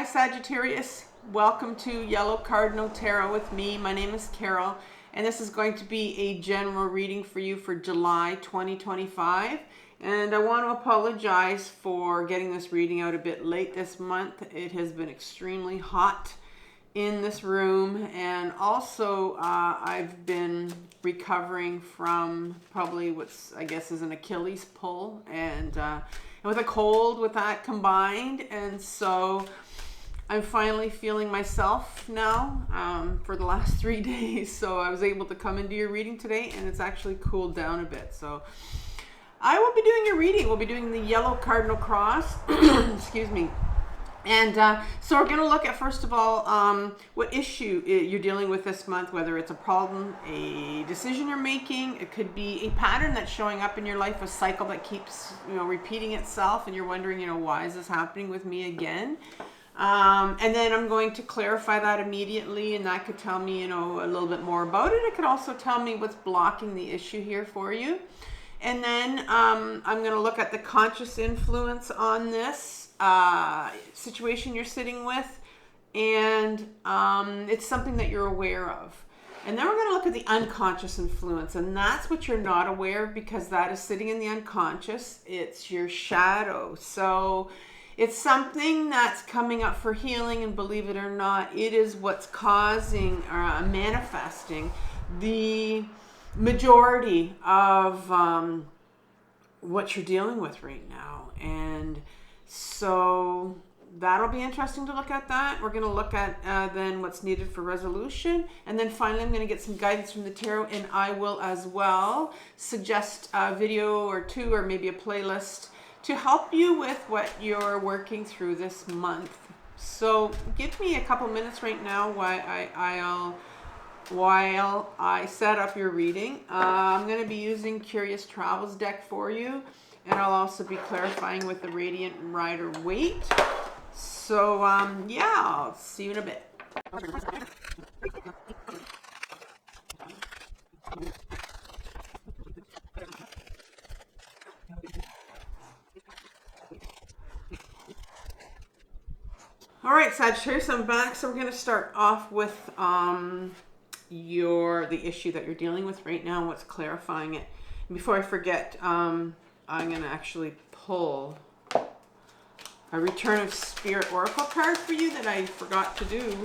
Sagittarius. Welcome to Yellow Cardinal Tarot with me. My name is Carol, and this is going to be a general reading for you for July 2025. And I want to apologize for getting this reading out a bit late this month. It has been extremely hot in this room, and also I've been recovering from probably what's, I guess, is an Achilles pull, and with a cold with that combined. And so I'm finally feeling myself now for the last 3 days. So I was able to come into your reading today, and it's actually cooled down a bit. So I will be doing your reading. We'll be doing the yellow cardinal cross. Excuse me. And so we're going to look at, first of all, what issue you're dealing with this month, whether it's a problem, a decision you're making. It could be a pattern that's showing up in your life, a cycle that keeps, repeating itself, and you're wondering, why is this happening with me again? And then I'm going to clarify that immediately, and that could tell me, a little bit more about it. It could also tell me what's blocking the issue here for you. And then I'm going to look at the conscious influence on this situation you're sitting with, and it's something that you're aware of. And then we're going to look at the unconscious influence, and that's what you're not aware of, because that is sitting in the unconscious. It's your shadow. So it's something that's coming up for healing, and believe it or not, it is what's causing manifesting the majority of what you're dealing with right now. And so that'll be interesting to look at that. We're going to look at then what's needed for resolution. And then finally, I'm going to get some guidance from the tarot, and I will as well suggest a video or two, or maybe a playlist, to help you with what you're working through this month. So give me a couple minutes right now while I set up your reading. I'm going to be using Curious Travels deck for you, and I'll also be clarifying with the Radiant Rider Waite. So yeah, I'll see you in a bit. All right, Sagittarius, I'm back. So we're going to start off with the issue that you're dealing with right now, and what's clarifying it. And before I forget, I'm going to actually pull a Return of Spirit Oracle card for you that I forgot to do.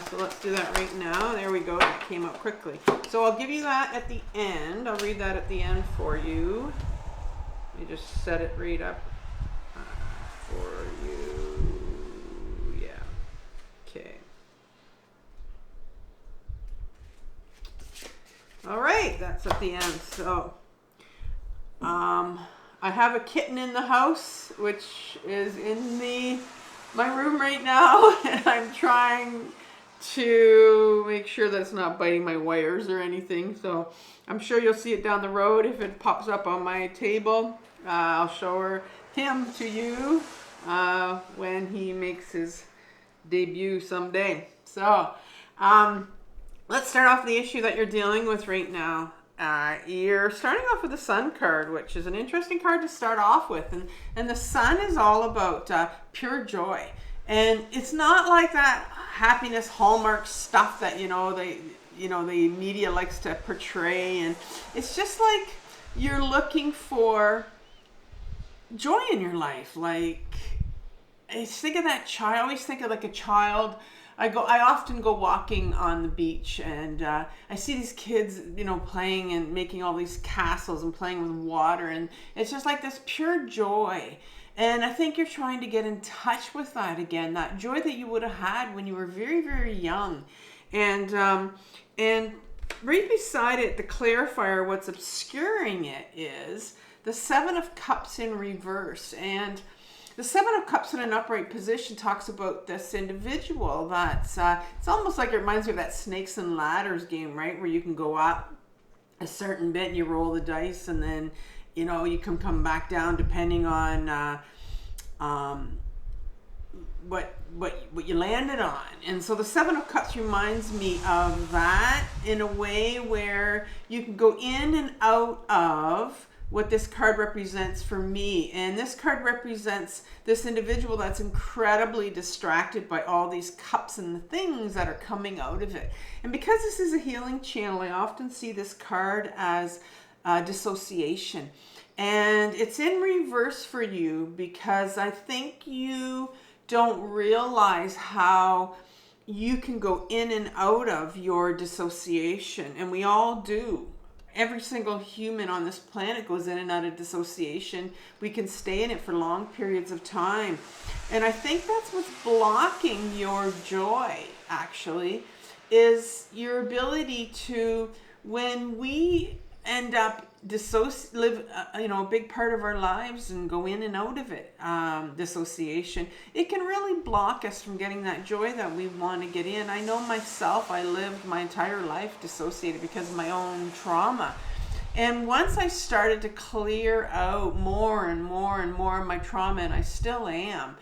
So let's do that right now. There we go. It came out quickly. So I'll give you that at the end. I'll read that at the end for you. Let me just set it right up for you. All right, that's at the end. So I have a kitten in the house, which is in my room right now, and I'm trying to make sure that it's not biting my wires or anything. So I'm sure you'll see it down the road if it pops up on my table. I'll show him to you when he makes his debut someday. So let's start off the issue that you're dealing with right now. You're starting off with the Sun card, which is an interesting card to start off with. And the Sun is all about pure joy. And it's not like that happiness hallmark stuff that, the media likes to portray. And it's just like you're looking for joy in your life. Like, I think of that child. I always think of like a child. I often go walking on the beach, and I see these kids, playing and making all these castles and playing with water, and it's just like this pure joy. And I think you're trying to get in touch with that again, that joy that you would have had when you were very, very young. And right beside it, the clarifier, what's obscuring it is the Seven of Cups in reverse. And the Seven of Cups in an upright position talks about this individual that's, it's almost like it reminds me of that Snakes and Ladders game, right? Where you can go up a certain bit and you roll the dice, and then, you can come back down depending on what you landed on. And so the Seven of Cups reminds me of that, in a way where you can go in and out of what this card represents for me. And this card represents this individual that's incredibly distracted by all these cups and the things that are coming out of it. And because this is a healing channel, I often see this card as dissociation. And it's in reverse for you because I think you don't realize how you can go in and out of your dissociation. And we all do. Every single human on this planet goes in and out of dissociation. We can stay in it for long periods of time. And I think that's what's blocking your joy, actually, is your ability to, when we end up live a big part of our lives and go in and out of it, dissociation, it can really block us from getting that joy that we want to get in. I know myself, I lived my entire life dissociated because of my own trauma. And once I started to clear out more and more and more of my trauma, and I still am,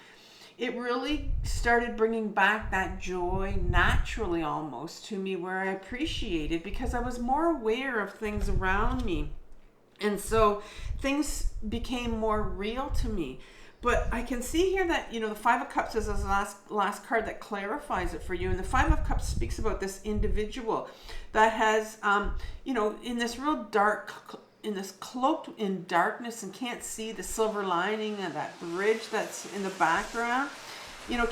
it really started bringing back that joy naturally almost to me, where I appreciated because I was more aware of things around me. And so things became more real to me. But I can see here that, the Five of Cups is the last card that clarifies it for you. And the Five of Cups speaks about this individual that has, in this real dark, in this cloaked in darkness, and can't see the silver lining and that bridge that's in the background.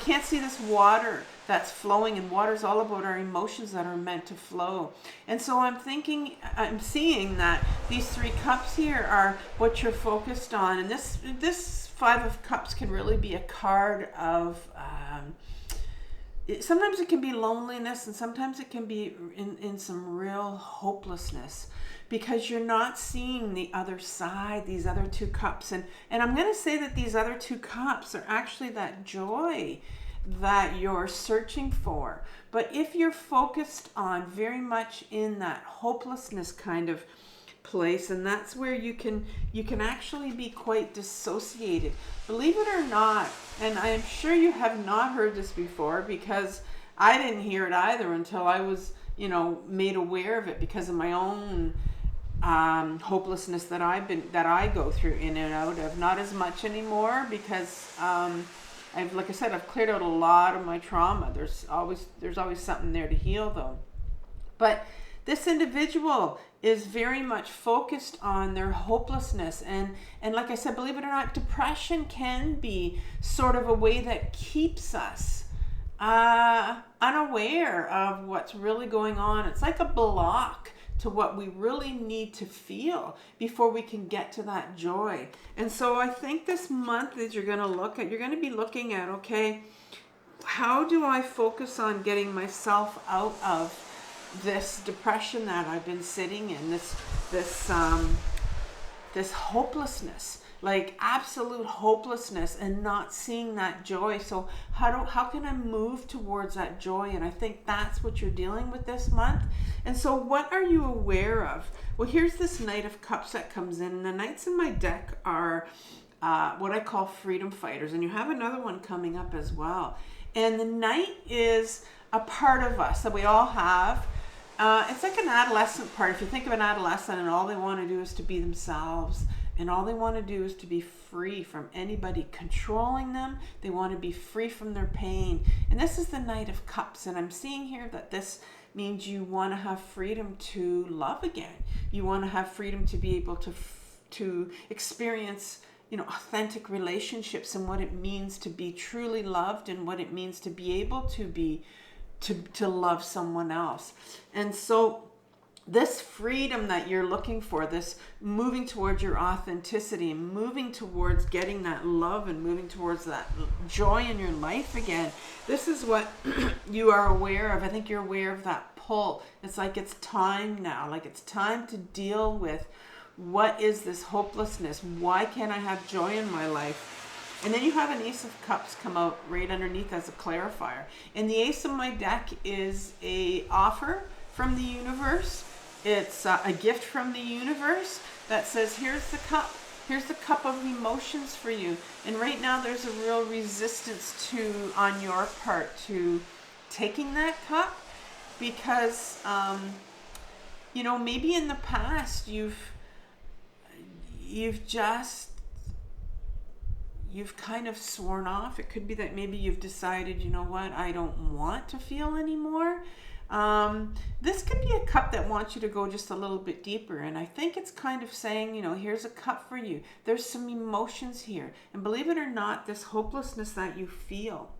Can't see this water that's flowing, and water is all about our emotions that are meant to flow. And so I'm seeing that these three cups here are what you're focused on. And this Five of Cups can really be a card of, sometimes it can be loneliness, and sometimes it can be in some real hopelessness, because you're not seeing the other side, these other two cups. And I'm going to say that these other two cups are actually that joy that you're searching for. But if you're focused on very much in that hopelessness kind of place, and that's where you can actually be quite dissociated. Believe it or not, and I am sure you have not heard this before, because I didn't hear it either until I was, made aware of it because of my own hopelessness that I go through in and out of. Not as much anymore because like I said, I've cleared out a lot of my trauma. There's always something there to heal though. But this individual is very much focused on their hopelessness. And like I said, believe it or not, depression can be sort of a way that keeps us unaware of what's really going on. It's like a block to what we really need to feel before we can get to that joy. And so I think this month that you're going to be looking at, okay, how do I focus on getting myself out of this depression that I've been sitting in, this hopelessness, like absolute hopelessness, and not seeing that joy. So how can I move towards that joy? And I think that's what you're dealing with this month. And so what are you aware of? Well, here's this Knight of Cups that comes in, and the Knights in my deck are what I call freedom fighters, and you have another one coming up as well. And the Knight is a part of us that we all have. It's like an adolescent part. If you think of an adolescent and all they want to do is to be themselves, and all they want to do is to be free from anybody controlling them. They want to be free from their pain. And this is the Knight of Cups. And I'm seeing here that this means you want to have freedom to love again. You want to have freedom to be able to experience, authentic relationships, and what it means to be truly loved, and what it means to be able to love someone else. And so this freedom that you're looking for, this moving towards your authenticity, and moving towards getting that love, and moving towards that joy in your life again, this is what you are aware of. I think you're aware of that pull. It's like it's time now. Like it's time to deal with, what is this hopelessness? Why can't I have joy in my life? And then you have an Ace of Cups come out right underneath as a clarifier. And the Ace of my deck is a offer from the universe. It's a gift from the universe that says, here's the cup. Here's the cup of emotions for you. And right now there's a real resistance on your part to taking that cup, because, maybe in the past you've kind of sworn off. It could be that maybe you've decided, you know what, I don't want to feel anymore. This could be a cup that wants you to go just a little bit deeper. And I think it's kind of saying, you know, here's a cup for you. There's some emotions here. And believe it or not, this hopelessness that you feel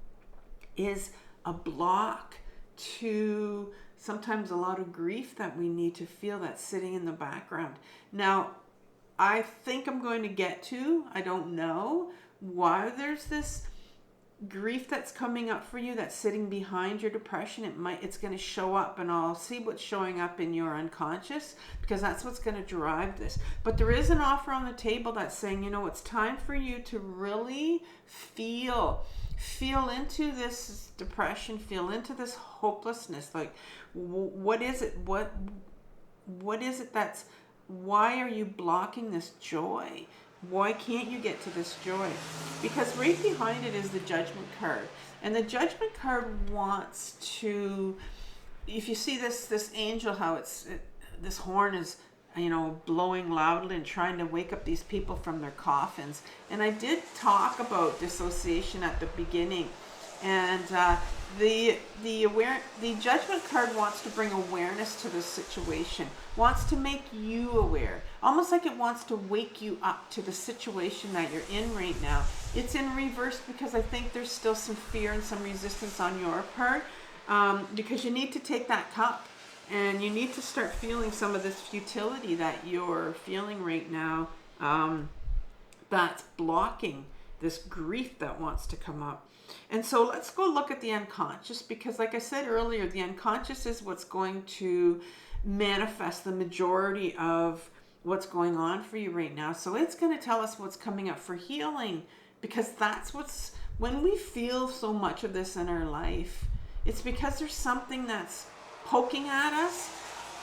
is a block to sometimes a lot of grief that we need to feel that's sitting in the background. Now, I think I'm going to get to, I don't know, why there's this grief that's coming up for you that's sitting behind your depression. It's going to show up, and I'll see what's showing up in your unconscious, because that's what's going to drive this. But there is an offer on the table that's saying, you know, it's time for you to really feel into this depression, feel into this hopelessness. Like, what is it? What is it that's, why are you blocking this joy? Why can't you get to this joy? Because right behind it is the Judgment card. And the Judgment card wants to, if you see this angel, how this horn is, you know, blowing loudly and trying to wake up these people from their coffins. And I did talk about dissociation at the beginning. And the Judgment card wants to bring awareness to this situation, wants to make you aware, almost like it wants to wake you up to the situation that you're in right now. It's in reverse because I think there's still some fear and some resistance on your part, because you need to take that cup and you need to start feeling some of this futility that you're feeling right now, that's blocking this grief that wants to come up. And so let's go look at the unconscious, because like I said earlier, the unconscious is what's going to manifest the majority of what's going on for you right now. So it's going to tell us what's coming up for healing, because that's what's, when we feel so much of this in our life, it's because there's something that's poking at us,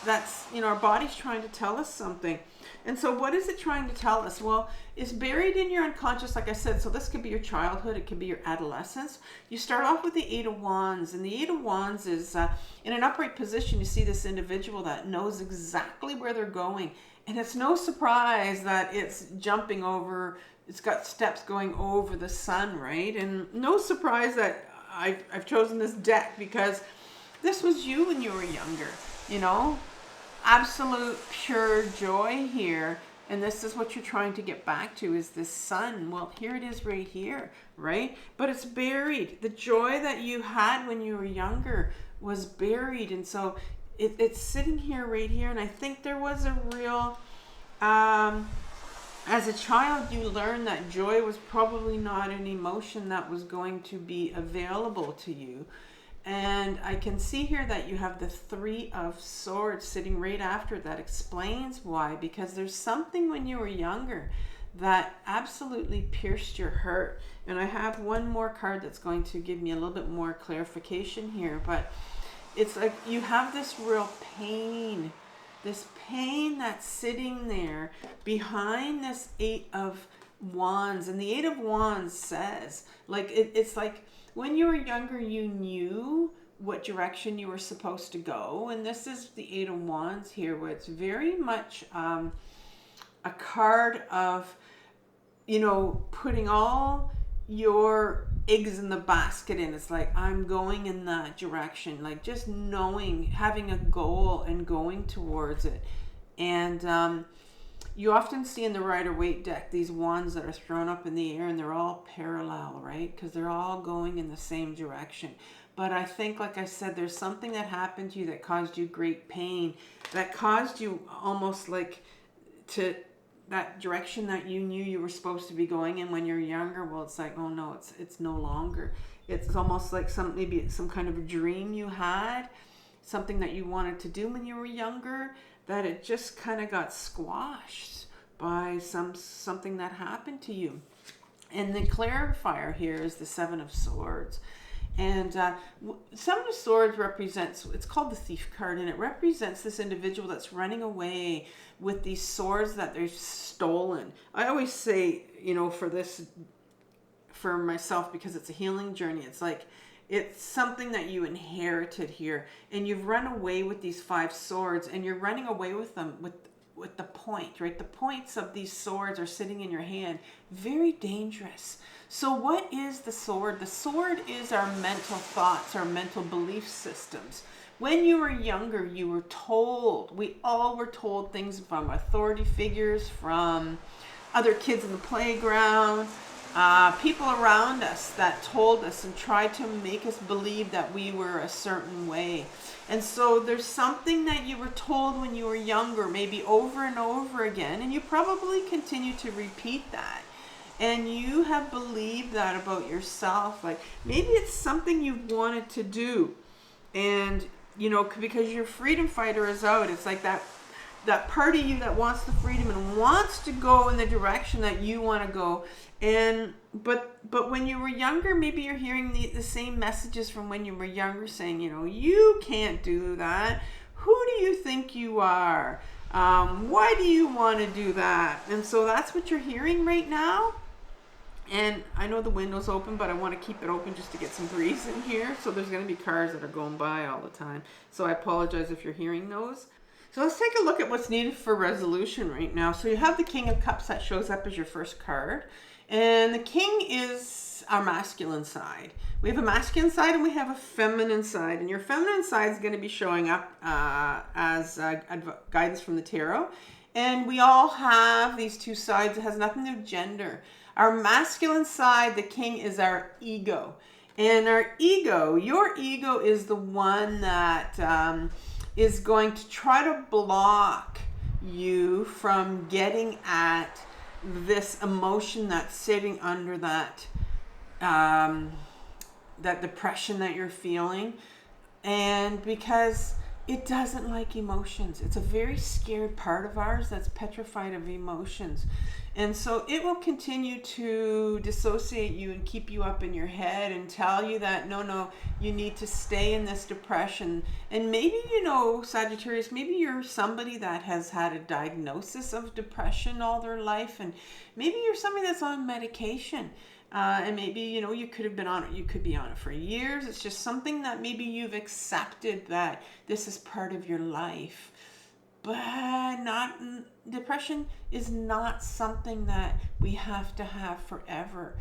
that's, you know, our body's trying to tell us something. And so what is it trying to tell us? Well, it's buried in your unconscious, like I said. So this could be your childhood, it could be your adolescence. You start off with the Eight of Wands, and the Eight of Wands is in an upright position. You see this individual that knows exactly where they're going, and it's no surprise that it's jumping over, it's got steps going over the sun, right? And no surprise that I've chosen this deck, because this was you when you were younger, you know, absolute pure joy here. And this is what you're trying to get back to, is this sun. Well, here it is right here, right? But it's buried. The joy that you had when you were younger was buried. And so it's sitting here right here. And I think there was a real, as a child, you learned that joy was probably not an emotion that was going to be available to you. And I can see here that you have the Three of Swords sitting right after. That explains why, because there's something when you were younger that absolutely pierced your heart. And I have one more card that's going to give me a little bit more clarification here, but it's like you have this real pain, that's sitting there behind this Eight of Wands. And the Eight of Wands says, like, it's like, when you were younger, you knew what direction you were supposed to go. And this is the Eight of Wands here, where it's very much a card of, you know, putting all your eggs in the basket. And it's like, I'm going in that direction. Like, just knowing, having a goal and going towards it. And you often see in the Rider-Waite deck these wands that are thrown up in the air, and they're all parallel, right? Because they're all going in the same direction. But I think, like I said, there's something that happened to you that caused you great pain, that caused you almost like to that direction that you knew you were supposed to be going in when you're younger. Well, it's like, oh no, it's no longer. It's almost like maybe some kind of a dream you had, something that you wanted to do when you were younger, that it just kind of got squashed by something that happened to you. And the clarifier here is the Seven of Swords. And Seven of Swords represents, it's called the Thief card, and it represents this individual that's running away with these swords that they've stolen. I always say, you know, for myself, because it's a healing journey, it's like, it's something that you inherited here, and you've run away with these 5 swords, and you're running away with them with the point, right? The points of these swords are sitting in your hand. Very dangerous. So what is the sword? The sword is our mental thoughts, our mental belief systems. When you were younger, you were told, we all were told things from authority figures, from other kids in the playground, people around us that told us and tried to make us believe that we were a certain way. And so there's something that you were told when you were younger, maybe over and over again, and you probably continue to repeat that. And you have believed that about yourself. Like maybe it's something you've wanted to do, and you know, because your freedom fighter is out. It's like that part of you that wants the freedom and wants to go in the direction that you want to go. And but when you were younger, maybe you're hearing the same messages from when you were younger saying, you know, you can't do that. Who do you think you are? Why do you want to do that? And so that's what you're hearing right now. And I know the window's open, but I want to keep it open just to get some breeze in here. So there's going to be cars that are going by all the time. So I apologize if you're hearing those. So let's take a look at what's needed for resolution right now. So you have the King of Cups that shows up as your first card. And the King is our masculine side. We have a masculine side and we have a feminine side. And your feminine side is going to be showing up as guidance from the tarot. And we all have these two sides. It has nothing to do with gender. Our masculine side, the King, is our ego. And our ego, your ego is the one that is going to try to block you from getting at this emotion that's sitting under that that depression that you're feeling. And because it doesn't like emotions. It's a very scared part of ours that's petrified of emotions. And so it will continue to dissociate you and keep you up in your head and tell you that, no, you need to stay in this depression. And maybe, you know, Sagittarius, maybe you're somebody that has had a diagnosis of depression all their life. And maybe you're somebody that's on medication. And maybe, you know, you could be on it for years. It's just something that maybe you've accepted that this is part of your life. But depression is not something that we have to have forever.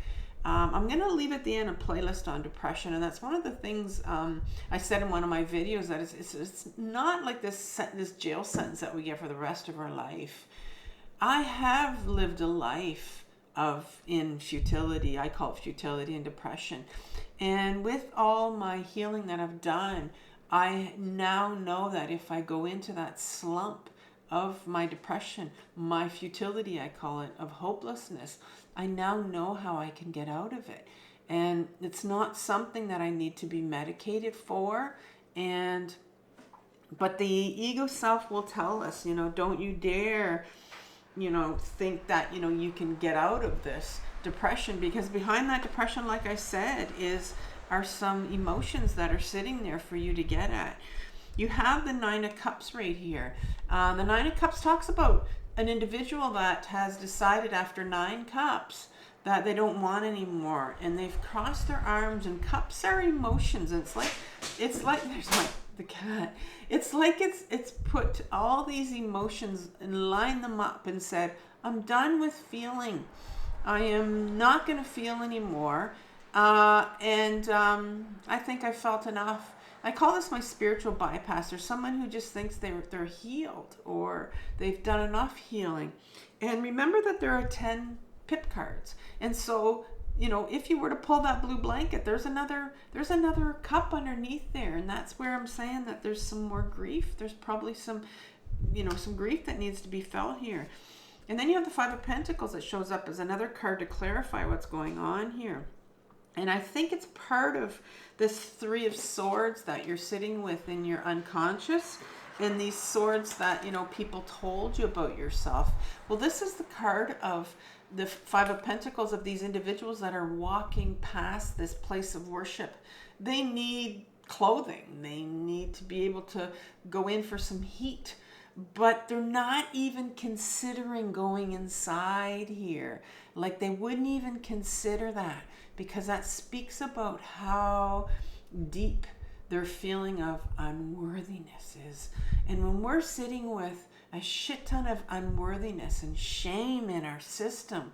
I'm going to leave at the end a playlist on depression, and that's one of the things I said in one of my videos, that it's not like this jail sentence that we get for the rest of our life. I have lived a life in futility. I call it futility and depression. And with all my healing that I've done, I now know that if I go into that slump of my depression, my futility, I call it, of hopelessness, I now know how I can get out of it. And it's not something that I need to be medicated for. But the ego self will tell us, you know, don't you dare, you know, think that, you know, you can get out of this depression, because behind that depression, like I said, are some emotions that are sitting there for you to get at. You have the Nine of Cups right here. The Nine of Cups talks about an individual that has decided after 9 cups that they don't want anymore, and they've crossed their arms. And cups are emotions. It's like there's the cat. It's like it's put all these emotions and lined them up and said, I'm done with feeling. I am not going to feel anymore. I think I felt enough. I call this my spiritual bypass, or someone who just thinks they're healed, or they've done enough healing. And remember that there are 10 pip cards. And so, you know, if you were to pull that blue blanket, there's another cup underneath there. And that's where I'm saying that there's some more grief. There's probably some grief that needs to be felt here. And then you have the Five of Pentacles that shows up as another card to clarify what's going on here. And I think it's part of this Three of Swords that you're sitting with in your unconscious, and these swords that, you know, people told you about yourself. Well, this is the card of the Five of Pentacles of these individuals that are walking past this place of worship. They need clothing. They need to be able to go in for some heat. But they're not even considering going inside here. Like, they wouldn't even consider that, because that speaks about how deep their feeling of unworthiness is. And when we're sitting with a shit ton of unworthiness and shame in our system.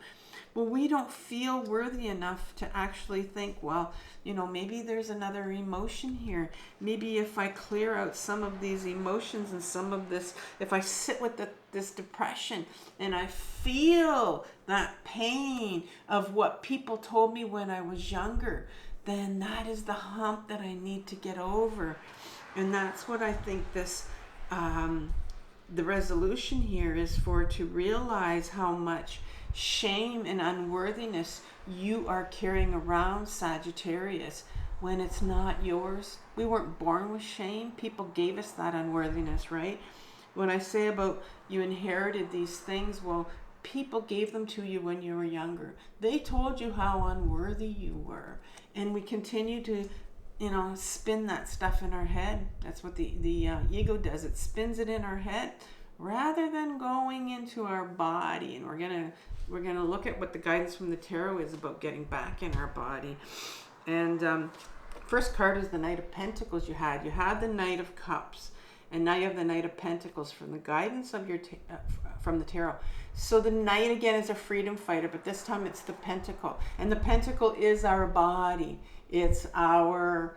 Well, we don't feel worthy enough to actually think, well, you know, maybe there's another emotion here. Maybe if I clear out some of these emotions and some of this, if I sit with this depression and I feel that pain of what people told me when I was younger, then that is the hump that I need to get over. And that's what I think this, the resolution here is for, to realize how much shame and unworthiness you are carrying around, Sagittarius, when it's not yours. We weren't born with shame. People gave us that unworthiness, right? When I say about you inherited these things, well, people gave them to you when you were younger. They told you how unworthy you were. And we continue to, you know, spin that stuff in our head. That's what the ego does. It spins it in our head rather than going into our body. And we're gonna look at what the guidance from the tarot is about getting back in our body. And first card is the Knight of Pentacles. You had the Knight of Cups, and now you have the Knight of Pentacles from the guidance of your from the tarot. So the Knight again is a freedom fighter, but this time it's the Pentacle, and the Pentacle is our body. It's our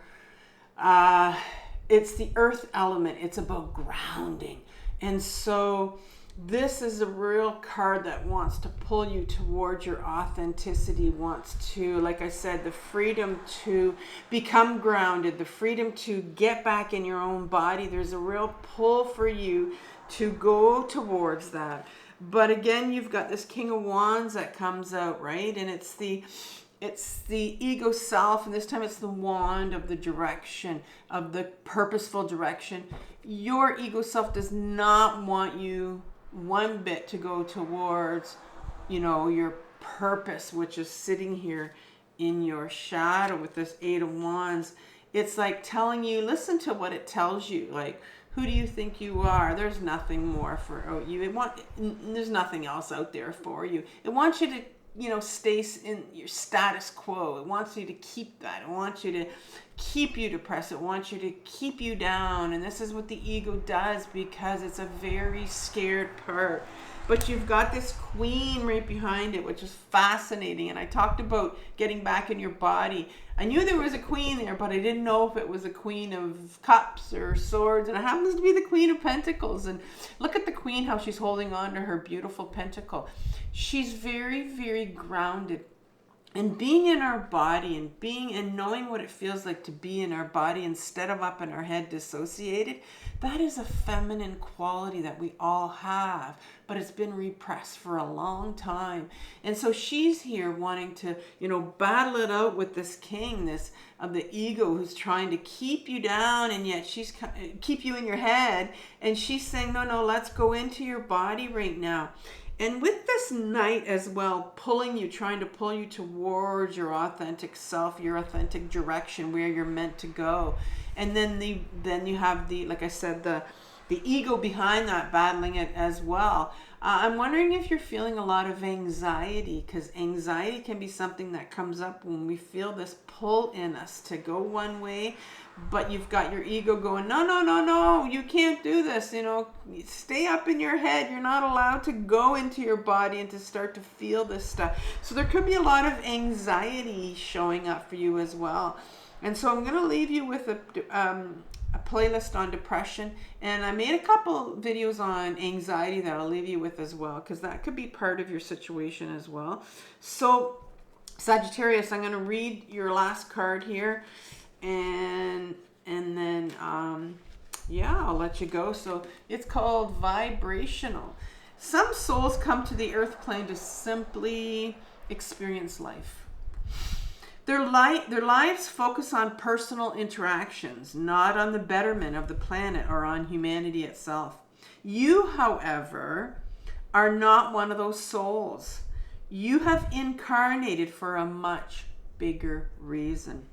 it's the earth element. It's about grounding. And so this is a real card that wants to pull you towards your authenticity, wants to, like I said, the freedom to become grounded, the freedom to get back in your own body. There's a real pull for you to go towards that. But again, you've got this King of Wands that comes out, right? And it's the ego self, and this time it's the wand of the direction, of the purposeful direction. Your ego self does not want you one bit to go towards, you know, your purpose, which is sitting here in your shadow with this Eight of Wands. It's like telling you, listen to what it tells you. Like, who do you think you are? There's nothing more for you. There's nothing else out there for you. It wants you to, you know, stay in your status quo. It wants you to keep that. It wants you to keep you depressed. It wants you to keep you down. And this is what the ego does, because it's a very scared part. But you've got this Queen right behind it, which is fascinating. And I talked about getting back in your body. I knew there was a Queen there, but I didn't know if it was a Queen of Cups or Swords. And it happens to be the Queen of Pentacles. And look at the Queen, how she's holding on to her beautiful pentacle. She's very, very grounded. And being in our body and knowing what it feels like to be in our body instead of up in our head dissociated, that is a feminine quality that we all have, but it's been repressed for a long time. And so she's here wanting to, you know, battle it out with this king, this of the ego, who's trying to keep you down, and yet she's keep you in your head. And she's saying, no, let's go into your body right now. And with this Knight as well, trying to pull you towards your authentic self, your authentic direction, where you're meant to go. And then you have like I said, the ego behind that, battling it as well. I'm wondering if you're feeling a lot of anxiety, because anxiety can be something that comes up when we feel this pull in us to go one way, but you've got your ego going, no, you can't do this, you know, stay up in your head. You're not allowed to go into your body and to start to feel this stuff. So there could be a lot of anxiety showing up for you as well. And so I'm going to leave you with a playlist on depression, and I made a couple videos on anxiety that I'll leave you with as well, because that could be part of your situation as well. So Sagittarius, I'm going to read your last card here, and then I'll let you go. So it's called Vibrational. Some souls come to the earth plane to simply experience life. Their lives focus on personal interactions, not on the betterment of the planet or on humanity itself. You, however, are not one of those souls. You have incarnated for a much bigger reason.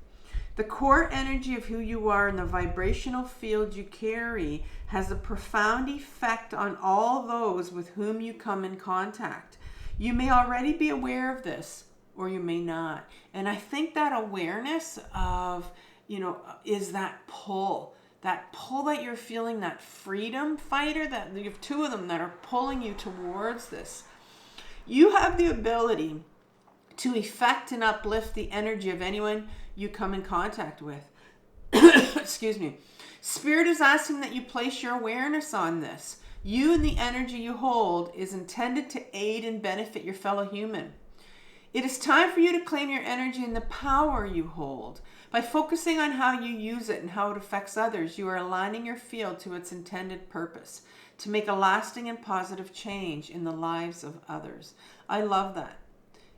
The core energy of who you are and the vibrational field you carry has a profound effect on all those with whom you come in contact. You may already be aware of this, or you may not. And I think that awareness of, you know, is that pull that pull that you're feeling, that freedom fighter, that you have two of them that are pulling you towards this. You have the ability to affect and uplift the energy of anyone you come in contact with. Excuse me. Spirit is asking that you place your awareness on this. You and the energy you hold is intended to aid and benefit your fellow human. It is time for you to claim your energy and the power you hold. By focusing on how you use it and how it affects others, you are aligning your field to its intended purpose, to make a lasting and positive change in the lives of others. I love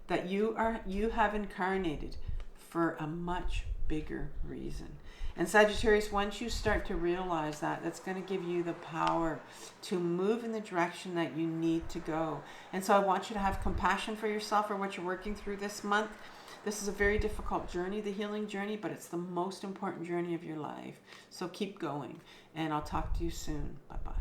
that you have incarnated for a much bigger reason. And Sagittarius, once you start to realize that, that's going to give you the power to move in the direction that you need to go. And so I want you to have compassion for yourself for what you're working through this month. This is a very difficult journey, the healing journey, but it's the most important journey of your life. So keep going, and I'll talk to you soon. Bye-bye.